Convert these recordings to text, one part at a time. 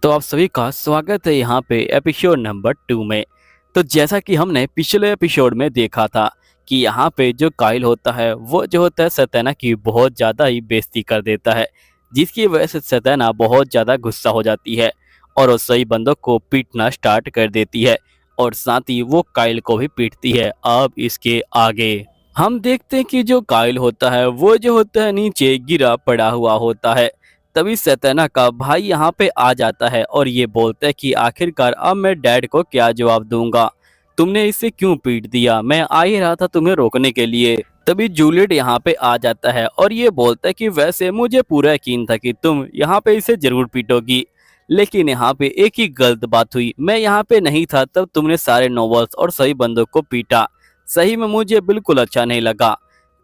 तो आप सभी का स्वागत है यहाँ पे एपिसोड नंबर 2 में। तो जैसा कि हमने पिछले एपिसोड में देखा था कि यहाँ पे जो काइल होता है वो जो होता है सत्यना की बहुत ज़्यादा ही बेइज्जती कर देता है, जिसकी वजह से सत्यना बहुत ज़्यादा गुस्सा हो जाती है और वो सही बंदों को पीटना स्टार्ट कर देती है और साथ ही वो काइल को भी पीटती है। अब इसके आगे हम देखते हैं कि जो काइल होता है वो जो होता है नीचे गिरा पड़ा हुआ होता है। तभी सत्यना का भाई यहाँ पे आ जाता है और ये बोलता है कि आखिरकार अब मैं डैड को क्या जवाब दूंगा, तुमने इसे क्यों पीट दिया, मैं आ ही रहा था तुम्हें रोकने के लिए। तभी जूलियट यहाँ पे आ जाता है और ये बोलता है कि वैसे मुझे पूरा यकीन था कि तुम यहाँ पे इसे जरूर पीटोगी, लेकिन यहाँ पे एक ही गलत बात हुई, मैं यहाँ पे नहीं था तब तुमने सारे नॉवेल्स और सही बंदों को पीटा, सही में मुझे बिल्कुल अच्छा नहीं लगा।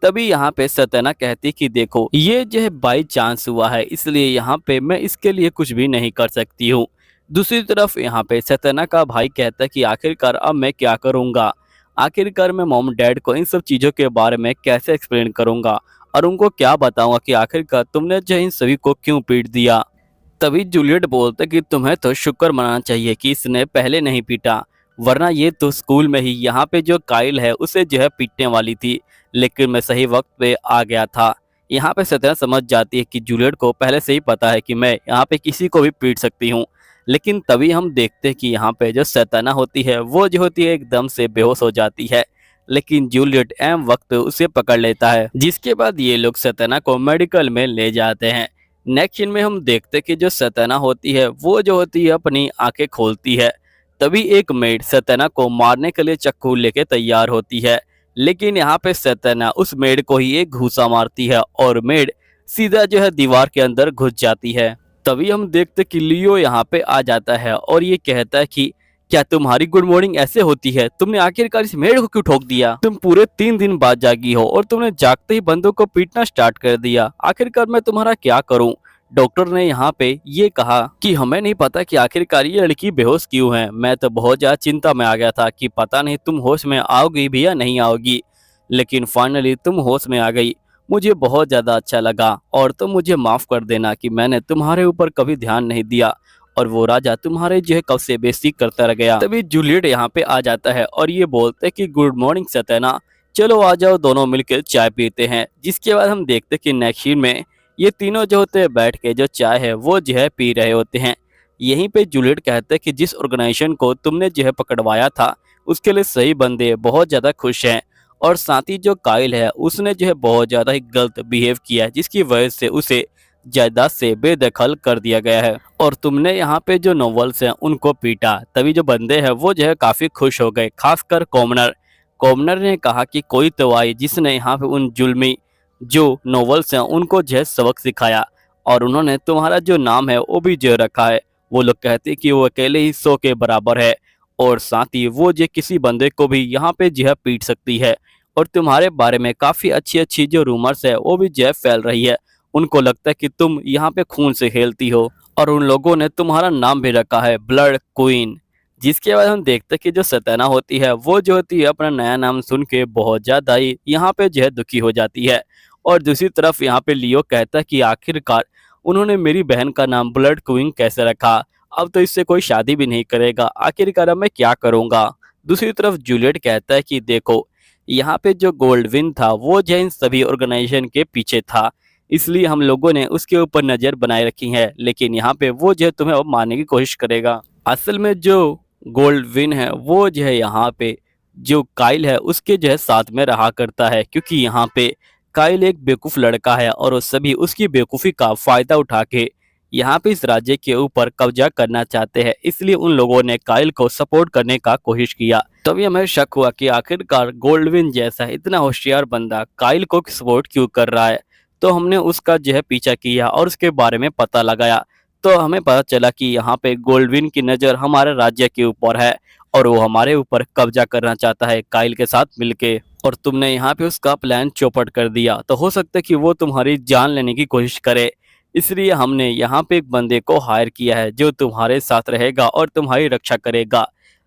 तभी यहाँ पे सत्यना कहती कि देखो ये जो है बाई चांस हुआ है, इसलिए यहाँ पे मैं इसके लिए कुछ भी नहीं कर सकती हूँ। दूसरी तरफ यहाँ पे सत्यना का भाई कहता है कि आखिरकार अब मैं क्या करूँगा, आखिरकार मैं मॉम डैड को इन सब चीज़ों के बारे में कैसे एक्सप्लेन करूँगा और उनको क्या बताऊँगा कि आखिरकार तुमने जो इन सभी को क्यों पीट दिया। तभी जूलियट बोलता कि तुम्हें तो शुक्र मनाना चाहिए कि इसने पहले नहीं पीटा, वरना ये तो स्कूल में ही यहाँ पे जो काइल है उसे जो है पीटने वाली थी, लेकिन मैं सही वक्त पे आ गया था। यहाँ पे सत्यना समझ जाती है कि जूलियट को पहले से ही पता है कि मैं यहाँ पे किसी को भी पीट सकती हूँ। लेकिन तभी हम देखते हैं कि यहाँ पे जो सत्यना होती है वो जो होती है एकदम से बेहोश हो जाती है, लेकिन जूलियट एम वक्त उसे पकड़ लेता है, जिसके बाद ये लोग सत्यना को मेडिकल में ले जाते हैं। नेक्स्ट सीन में हम देखते कि जो सत्यना होती है वो जो होती है अपनी आंखें खोलती है। तभी एक मेड सत्यना को मारने के लिए चाकू लेके तैयार होती है, लेकिन यहाँ पे सत्यना उस मेड को ही एक घूसा मारती है और मेड सीधा जो है दीवार के अंदर घुस जाती है। तभी हम देखते कि लियो यहाँ पे आ जाता है और ये कहता है कि क्या तुम्हारी गुड मॉर्निंग ऐसे होती है, तुमने आखिरकार इस मेड को क्यों ठोक दिया, तुम पूरे 3 दिन बाद जागी हो और तुमने जागते ही बंदों को पीटना स्टार्ट कर दिया, आखिरकार मैं तुम्हारा क्या करूं। डॉक्टर ने यहाँ पे ये कहा कि हमें नहीं पता कि आखिरकार ये लड़की बेहोश क्यों है, मैं तो बहुत ज्यादा चिंता में आ गया था कि पता नहीं तुम होश में आओगी भी या नहीं आओगी, लेकिन फाइनली तुम होश में आ गई, मुझे बहुत ज्यादा अच्छा लगा और तुम मुझे माफ कर देना कि मैंने तुम्हारे ऊपर कभी ध्यान नहीं दिया और वो राजा तुम्हारे जो है कब से बेइज्जती करता रह गया। तभी जूलियट यहाँ पे आ जाता है और ये बोलते कि गुड मॉर्निंग सत्यना, चलो आ जाओ दोनों मिलकर चाय पीते हैं। जिसके बाद हम देखते कि नेक्स्ट सीन में ये तीनों जो होते हैं बैठ के जो चाय है वो जो है पी रहे होते हैं। यहीं पे जूलियट कहते हैं कि जिस ऑर्गेनाइजेशन को तुमने जो है पकड़वाया था उसके लिए सही बंदे बहुत ज्यादा खुश हैं और साथ ही जो काइल है उसने जो है बहुत ज्यादा ही गलत बिहेव किया है, जिसकी वजह से उसे जायदाद से बेदखल कर दिया गया है और तुमने यहाँ पे जो नॉवेल्स हैं उनको पीटा। तभी जो बंदे हैं वो जो है काफी खुश हो गए, खासकर कॉमनर। कॉमनर ने कहा कि कोई तो आई जिसने यहाँ पे उन जुल्मी जो नॉवेल्स हैं उनको जो है सबक सिखाया और उन्होंने तुम्हारा जो नाम है वो भी जो रखा है। वो लोग कहते हैं कि वो अकेले ही 100 के बराबर है और साथ ही वो जो किसी बंदे को भी यहाँ पे जो है पीट सकती है और तुम्हारे बारे में काफी अच्छी अच्छी जो रूमर्स है वो भी जो है फैल रही है। उनको लगता है कि तुम यहाँ पे खून से खेलती हो और उन लोगों ने तुम्हारा नाम भी रखा है ब्लड क्वीन। जिसके बाद हम देखते हैं कि जो सत्यना होती है वो जो होती है अपना नया नाम सुन के बहुत ज्यादा ही यहाँ पे जो है दुखी हो जाती है और दूसरी तरफ यहाँ पे लियो कहता है कि आखिरकार उन्होंने मेरी बहन का नाम ब्लड क्वीन कैसे रखा, अब तो इससे कोई शादी भी नहीं करेगा, आखिरकार अब मैं क्या करूंगा। दूसरी तरफ जूलियट कहता है कि देखो यहाँ पे जो गोल्डविन था वो जो इन सभी ऑर्गेनाइजेशन के पीछे था, इसलिए हम लोगों ने उसके ऊपर नजर बनाए रखी है, लेकिन यहाँ पे वो जो है तुम्हें अब मारने की कोशिश करेगा। असल में जो गोल्डविन है वो जो है यहाँ पे जो काइल है उसके जो है साथ में रहा करता है, क्योंकि यहाँ पे काइल एक बेवकूफ लड़का है और वो सभी उसकी बेवकूफ़ी का फायदा उठा के यहाँ पे इस राज्य के ऊपर कब्जा करना चाहते हैं, इसलिए उन लोगों ने काइल को सपोर्ट करने का कोशिश किया। तभी हमें शक हुआ कि आखिरकार गोल्डविन जैसा इतना होशियार बंदा काइल को सपोर्ट क्यों कर रहा है। तो हमने उसका जो है पीछा किया और उसके बारे में पता लगाया, तो हमें पता चला कि यहाँ पे गोल्डविन की नज़र हमारे राज्य के ऊपर है और वो हमारे ऊपर कब्जा करना चाहता है काइल के साथ मिलके, और तुमने यहाँ पे उसका प्लान चौपट कर दिया, तो हो सकता है कि वो तुम्हारी जान लेने की कोशिश करे, इसलिए हमने यहाँ पे एक बंदे को हायर किया है जो तुम्हारे साथ रहेगा और तुम्हारी रक्षा करेगा।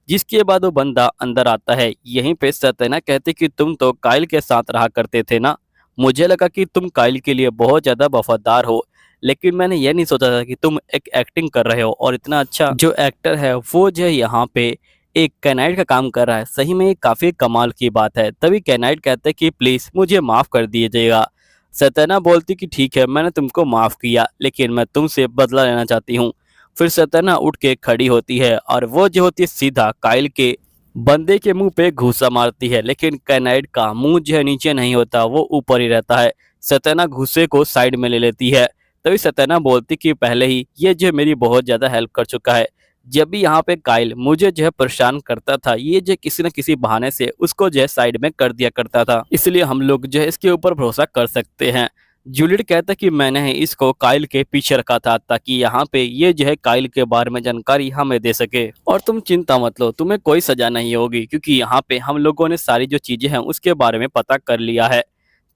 जिसके बाद वो बंदा अंदर आता है। यहीं पे सत्यना कहते कि तुम तो काइल के साथ रहा करते थे ना, मुझे लगा कि तुम काइल के लिए बहुत ज़्यादा वफादार हो, लेकिन मैंने ये नहीं सोचा था कि तुम एक एक्टिंग कर रहे हो और इतना अच्छा जो एक्टर है वो जो है यहाँ पे एक कैनाइड का काम कर रहा है। सही में ये काफ़ी कमाल की बात है। तभी कैनाइड कहते हैं कि प्लीज़ मुझे माफ़ कर दीजिएगा। सत्यना बोलती कि ठीक है, मैंने तुमको माफ़ किया, लेकिन मैं तुमसे बदला लेना चाहती हूँ। फिर सत्यना उठ के खड़ी होती है और वो जो होती है सीधा काइल के बंदे के मुंह पे घूंसा मारती है, लेकिन कैनाइड का मुंह जो है नीचे नहीं होता, वो ऊपर ही रहता है। सत्यना घूंसे को साइड में ले लेती है। तभी सत्यना बोलती कि पहले ही ये जो मेरी बहुत ज़्यादा हेल्प कर चुका है। जब भी यहाँ पे काइल मुझे जो है परेशान करता था, ये जो किसी न किसी बहाने से उसको जो है साइड में कर दिया करता था, इसलिए हम लोग जो है इसके ऊपर भरोसा कर सकते हैं। जूलियट कहता है कि मैंने ही इसको काइल के पीछे रखा था ताकि यहाँ पे ये जो है काइल के बारे में जानकारी हमें दे सके, और तुम चिंता मत लो, तुम्हें कोई सजा नहीं होगी, क्योंकि यहाँ पे हम लोगों ने सारी जो चीजें हैं उसके बारे में पता कर लिया है।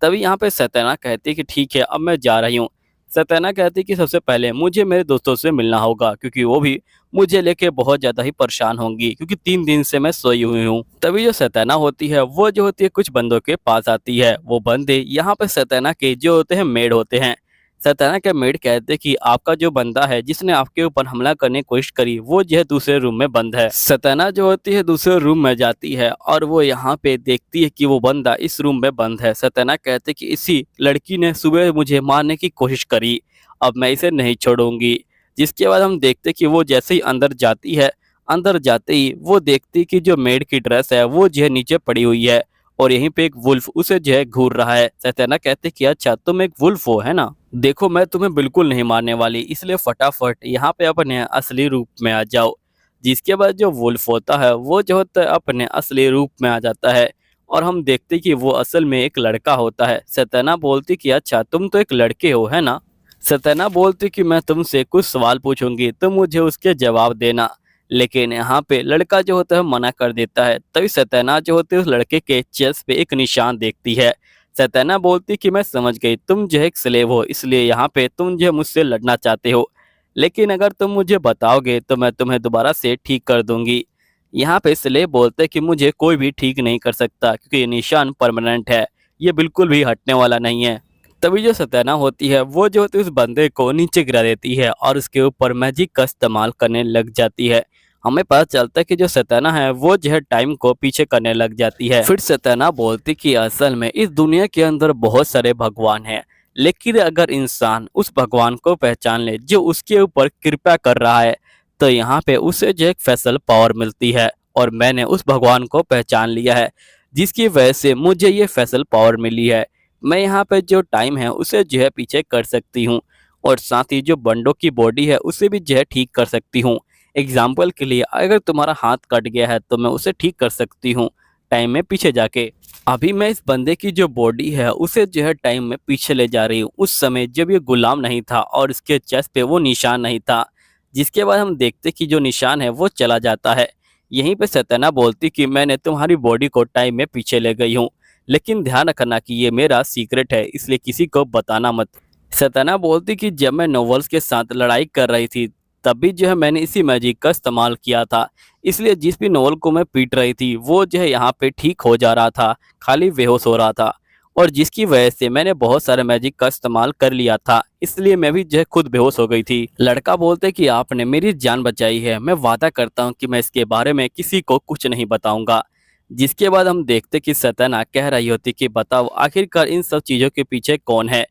तभी यहाँ पे सत्यना कहती है कि ठीक है, अब मैं जा रही हूँ। सत्यना कहती है कि सबसे पहले मुझे मेरे दोस्तों से मिलना होगा, क्योंकि वो भी मुझे लेके बहुत ज़्यादा ही परेशान होंगी, क्योंकि 3 दिन से मैं सोई हुई हूँ। तभी जो सत्यना होती है वो जो होती है कुछ बंदों के पास आती है। वो बंदे यहाँ पे सत्यना के जो होते हैं मेड होते हैं। सत्यना के मेड कहते हैं कि आपका जो बंदा है जिसने आपके ऊपर हमला करने की कोशिश करी, वो जो है दूसरे रूम में बंद है। सत्यना जो होती है दूसरे रूम में जाती है और वो यहाँ पे देखती है कि वो बंदा इस रूम में बंद है। सत्यना कहते हैं कि इसी लड़की ने सुबह मुझे मारने की कोशिश करी, अब मैं इसे नहीं छोड़ूंगी। जिसके बाद हम देखते कि वो जैसे ही अंदर जाती है, अंदर जाते ही वो देखती कि जो मेड की ड्रेस है वो जो है नीचे पड़ी हुई है, और यहीं पे एक वुल्फ उसे जो है घूर रहा है। सत्यना कहते कि अच्छा तुम एक वुल्फ हो, है ना, देखो मैं तुम्हें बिल्कुल नहीं मारने वाली, इसलिए फटाफट यहाँ पे अपने असली रूप में आ जाओ। जिसके बाद जो वुल्फ होता है वो जो होता है अपने असली रूप में आ जाता है, और हम देखते कि वो असल में एक लड़का होता है। सत्यना बोलती कि अच्छा तुम तो एक लड़के हो, है ना। सत्यना बोलती कि मैं तुमसे कुछ सवाल पूछूंगी, तुम मुझे उसके जवाब देना, लेकिन यहाँ पे लड़का जो होता है मना कर देता है। तभी सत्यना जो होती है उस लड़के के चेस्ट पे एक निशान देखती है। सत्यना बोलती कि मैं समझ गई, तुम जो है एक स्लेव हो, इसलिए यहाँ पे तुम जो है मुझसे लड़ना चाहते हो, लेकिन अगर तुम मुझे बताओगे तो मैं तुम्हें दोबारा से ठीक कर दूंगी। यहाँ पे स्लेव बोलते कि मुझे कोई भी ठीक नहीं कर सकता, क्योंकि ये निशान परमानेंट है, ये बिल्कुल भी हटने वाला नहीं है। तभी जो सत्यना होती है वो जो होती है उस बंदे को नीचे गिरा देती है और उसके ऊपर मैजिक का इस्तेमाल करने लग जाती है। हमें पता चलता है कि जो सत्यना है वो जो है टाइम को पीछे करने लग जाती है। फिर सत्यना बोलती कि असल में इस दुनिया के अंदर बहुत सारे भगवान हैं, लेकिन अगर इंसान उस भगवान को पहचान ले जो उसके ऊपर कृपा कर रहा है, तो यहाँ पे उसे जो एक फैसल पावर मिलती है, और मैंने उस भगवान को पहचान लिया है, जिसकी वजह से मुझे ये फैसल पावर मिली है। मैं यहाँ पे जो टाइम है उसे जो है पीछे कर सकती हूँ, और साथ ही जो बंडों की बॉडी है उसे भी जो है ठीक कर सकती हूँ। एग्जाम्पल के लिए अगर तुम्हारा हाथ कट गया है तो मैं उसे ठीक कर सकती हूँ टाइम में पीछे जाके। अभी मैं इस बंदे की जो बॉडी है उसे जो है टाइम में पीछे ले जा रही हूँ, उस समय जब ये गुलाम नहीं था और इसके चेस्ट पे वो निशान नहीं था। जिसके बाद हम देखते कि जो निशान है वो चला जाता है। यहीं पे सत्यना बोलती कि मैंने तुम्हारी बॉडी को टाइम में पीछे ले गई हूँ, लेकिन ध्यान रखना कि ये मेरा सीक्रेट है, इसलिए किसी को बताना मत। सत्यना बोलती कि जब मैं नॉवेल्स के साथ लड़ाई कर रही थी तब भी जो है मैंने इसी मैजिक का इस्तेमाल किया था, इसलिए जिस भी नॉवल को मैं पीट रही थी वो जो है यहाँ पे ठीक हो जा रहा था, खाली बेहोश हो रहा था, और जिसकी वजह से मैंने बहुत सारे मैजिक का इस्तेमाल कर लिया था, इसलिए मैं भी जो है खुद बेहोश हो गई थी। लड़का बोलते कि आपने मेरी जान बचाई है, मैं वादा करता हूँ कि मैं इसके बारे में किसी को कुछ नहीं बताऊंगा। जिसके बाद हम देखते कि सत्यना कह रही होती कि बताओ आखिरकार इन सब चीज़ों के पीछे कौन है।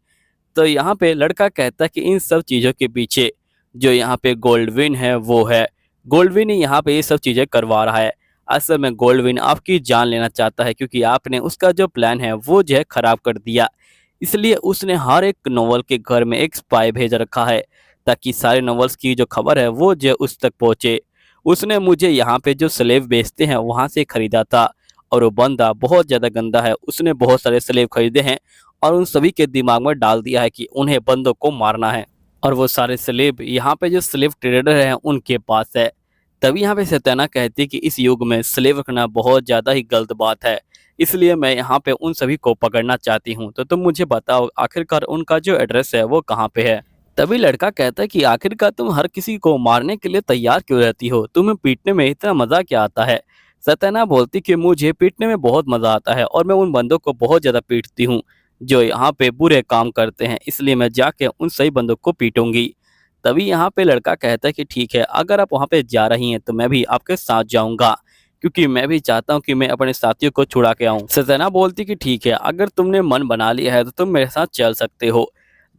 तो यहाँ पे लड़का कहता कि इन सब चीज़ों के पीछे जो यहाँ पे गोल्डविन है वो है। गोल्डविन ही यहाँ पे ये सब चीज़ें करवा रहा है। असल में गोल्डविन आपकी जान लेना चाहता है, क्योंकि आपने उसका जो प्लान है वो जो है खराब कर दिया, इसलिए उसने हर एक नॉवल के घर में एक स्पाई भेज रखा है, ताकि सारे नॉवेल्स की जो खबर है वो जो है उस तक पहुँचे। उसने मुझे यहाँ पे जो स्लेव बेचते हैं वहाँ से ख़रीदा था, और वो बंदा बहुत ज़्यादा गंदा है, उसने बहुत सारे स्लेव खरीदे हैं और उन सभी के दिमाग में डाल दिया है कि उन्हें बंदों को मारना है, और वो सारे स्लेव यहाँ पे जो स्लेव ट्रेडर हैं उनके पास है। तभी यहाँ पे सत्यना कहती है कि इस युग में स्लेव रखना बहुत ज़्यादा ही गलत बात है, इसलिए मैं यहाँ पे उन सभी को पकड़ना चाहती हूँ, तो तुम मुझे बताओ आखिरकार उनका जो एड्रेस है वो कहाँ पे है। तभी लड़का कहता है कि आखिरकार तुम हर किसी को मारने के लिए तैयार क्यों रहती हो, तुम्हें पीटने में इतना मजा क्या आता है। सत्यना बोलती कि मुझे पीटने में बहुत मजा आता है और मैं उन बंदों को बहुत ज्यादा पीटती हूँ जो यहाँ पे बुरे काम करते हैं, इसलिए मैं जाके उन सही बंदों को पीटूंगी। तभी यहाँ पे लड़का कहता है कि ठीक है, अगर आप वहाँ पे जा रही हैं तो मैं भी आपके साथ जाऊंगा, क्योंकि मैं भी चाहता हूँ कि मैं अपने साथियों को छुड़ा के आऊँ। सतना बोलती कि ठीक है, अगर तुमने मन बना लिया है तो तुम मेरे साथ चल सकते हो।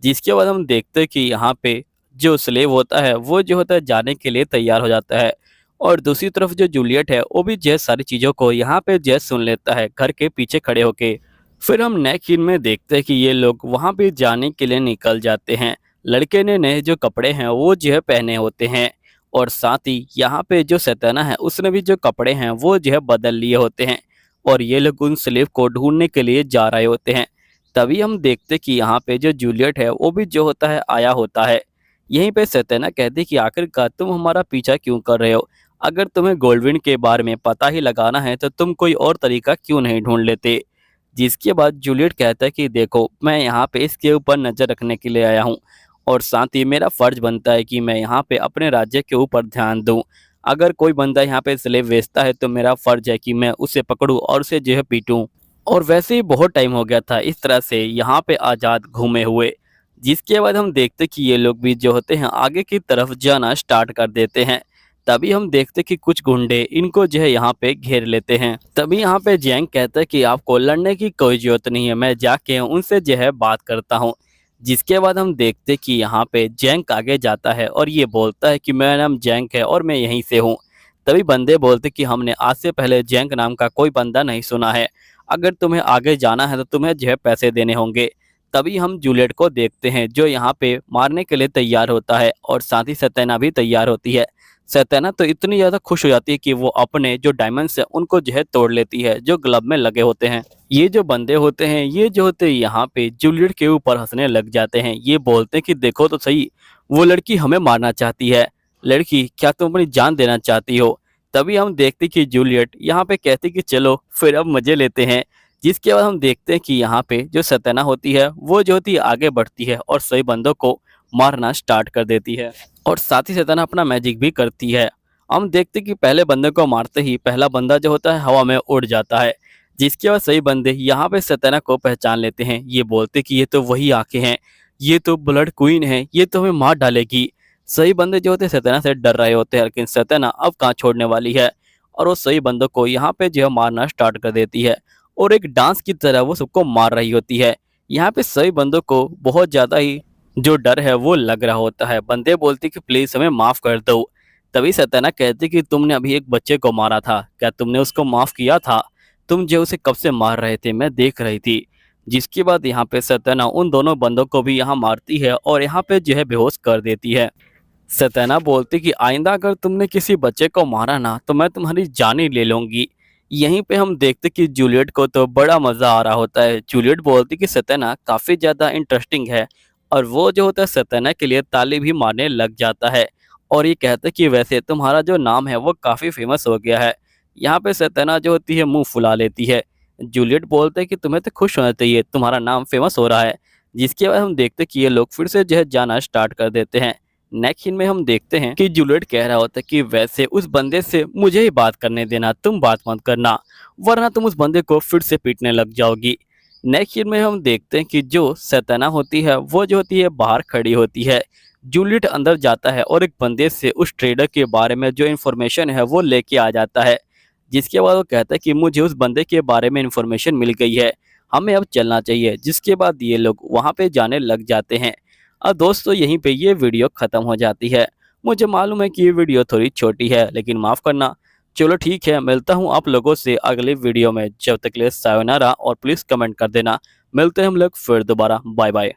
जिसके बाद हम देखते हैं कि यहाँ पे जो स्लेव होता है वो जो होता है जाने के लिए तैयार हो जाता है, और दूसरी तरफ जो जूलियट है वो भी जो सारी चीज़ों को यहाँ पे जो सुन लेता है घर के पीछे खड़े होके। फिर हम नेक्स्ट सीन में देखते हैं कि ये लोग वहाँ पे जाने के लिए निकल जाते हैं। लड़के ने नए जो कपड़े हैं वो जो है पहने होते हैं, और साथ ही यहाँ पे जो सैताना है उसने भी जो कपड़े हैं वो जो है बदल लिए होते हैं, और ये लोग उन स्लेव को ढूंढने के लिए जा रहे होते हैं। तभी हम देखते कि यहाँ पे जो जूलियट है वो भी जो होता है आया होता है। यहीं पे सैताना कहती कि आखिरकार तुम हमारा पीछा क्यों कर रहे हो? अगर तुम्हें गोल्डविन के बारे में पता ही लगाना है तो तुम कोई और तरीका क्यों नहीं ढूंढ लेते? जिसके बाद जूलियट कहता है कि देखो, मैं यहाँ पे इसके ऊपर नज़र रखने के लिए आया हूँ, और साथ ही मेरा फ़र्ज़ बनता है कि मैं यहाँ पे अपने राज्य के ऊपर ध्यान दूँ। अगर कोई बंदा यहाँ पे स्लेव बेचता है तो मेरा फ़र्ज़ है कि मैं उसे पकड़ूँ और उसे जो है पीटूँ। और वैसे ही बहुत टाइम हो गया था इस तरह से यहाँ पे आज़ाद घूमे हुए। जिसके बाद हम देखते कि ये लोग भी जो होते हैं आगे की तरफ जाना स्टार्ट कर देते हैं। तभी हम देखते कि कुछ गुंडे इनको जो है यहाँ पे घेर लेते हैं। तभी यहाँ पे जैंग कहता है कि आपको लड़ने की कोई जरूरत नहीं है, मैं जाके उनसे जो है बात करता हूँ। जिसके बाद हम देखते कि यहाँ पे जैंग आगे जाता है और ये बोलता है कि मेरा नाम जैंग है और मैं यहीं से हूँ। तभी बंदे बोलते कि हमने आज से पहले जैंग नाम का कोई बंदा नहीं सुना है, अगर तुम्हें आगे जाना है तो तुम्हें जो है पैसे देने होंगे। तभी हम जूलियट को देखते हैं जो यहाँ पे मारने के लिए तैयार होता है, और साथ ही सत्यना भी तैयार होती है। सत्यना तो इतनी ज़्यादा खुश हो जाती है कि वो अपने जो डायमंड्स है उनको जो है तोड़ लेती है जो ग्लब में लगे होते हैं। ये जो बंदे होते हैं ये जो होते हैं यहाँ पे जूलियट के ऊपर हंसने लग जाते हैं। ये बोलते हैं कि देखो तो सही, वो लड़की हमें मारना चाहती है। लड़की, क्या तुम अपनी जान देना चाहती हो? तभी हम देखते कि जूलियट यहाँ पे कहती कि चलो फिर अब मजे लेते हैं। जिसके बाद हम देखते हैं कि यहाँ पे जो सत्यना होती है वो जो होती है आगे बढ़ती है और सही बंदों को मारना स्टार्ट कर देती है, और साथ ही सत्यना अपना मैजिक भी करती है। हम देखते कि पहले बंदे को मारते ही पहला बंदा जो होता है हवा में उड़ जाता है। जिसके बाद सही बंदे यहाँ पे सत्यना को पहचान लेते हैं। ये बोलते कि ये तो वही आंखें हैं, ये तो ब्लड क्वीन है, ये तो हमें मार डालेगी। सही बंदे जो होते हैं सत्यना से डर रहे होते हैं, लेकिन सत्यना अब कहाँ छोड़ने वाली है, और वो सही बंदों को यहाँ पे जो है मारना स्टार्ट कर देती है, और एक डांस की तरह वो सबको मार रही होती है। यहाँ पे सही बंदों को बहुत ज़्यादा ही जो डर है वो लग रहा होता है। बंदे बोलते कि प्लीज़ हमें माफ़ कर दो। तभी सत्यना कहती कि तुमने अभी एक बच्चे को मारा था, क्या तुमने उसको माफ़ किया था? तुम जो उसे कब से मार रहे थे, मैं देख रही थी। जिसके बाद यहाँ पे सत्यना उन दोनों बंदों को भी यहाँ मारती है और यहाँ पे जो है बेहोश कर देती है। सत्यना बोलती कि आइंदा अगर तुमने किसी बच्चे को मारा ना तो मैं तुम्हारी जान ही ले लूंगी। यहीं पे हम देखते कि जूलियट को तो बड़ा मजा आ रहा होता है। जूलियट बोलती कि सत्यना काफी ज्यादा इंटरेस्टिंग है, और वो जो होता है सत्यना के लिए ताली भी मारने लग जाता है, और ये कहते कि वैसे तुम्हारा जो नाम है वो काफी फेमस हो गया है। यहाँ पे सत्यना जो होती है मुंह फुला लेती है। जूलियट बोलते हैं कि तुम्हें तो खुश होना चाहिए, तुम्हारा नाम फेमस हो रहा है। जिसके बाद हम देखते कि ये लोग फिर से जो है जाना स्टार्ट कर देते हैं। नेक्स्ट सीन में हम देखते हैं कि जूलियट कह रहा होता है कि वैसे उस बंदे से मुझे ही बात करने देना, तुम बात मत करना, वरना तुम उस बंदे को फिर से पीटने लग जाओगी। नेक्स्ट सीन में हम देखते हैं कि जो सैताना होती है वो जो होती है बाहर खड़ी होती है। जूलियट अंदर जाता है और एक बंदे से उस ट्रेडर के बारे में जो इन्फॉर्मेशन है वो लेके आ जाता है। जिसके बाद वो कहता है कि मुझे उस बंदे के बारे में इन्फॉर्मेशन मिल गई है, हमें अब चलना चाहिए। जिसके बाद ये लोग वहाँ पे जाने लग जाते हैं। अब दोस्तों यहीं पे ये वीडियो ख़त्म हो जाती है। मुझे मालूम है कि ये वीडियो थोड़ी छोटी है, लेकिन माफ़ करना। चलो ठीक है, मिलता हूँ आप लोगों से अगली वीडियो में। जब तक के लिए सायोनारा, और प्लीज़ कमेंट कर देना। मिलते हैं हम लोग फिर दोबारा। Bye bye.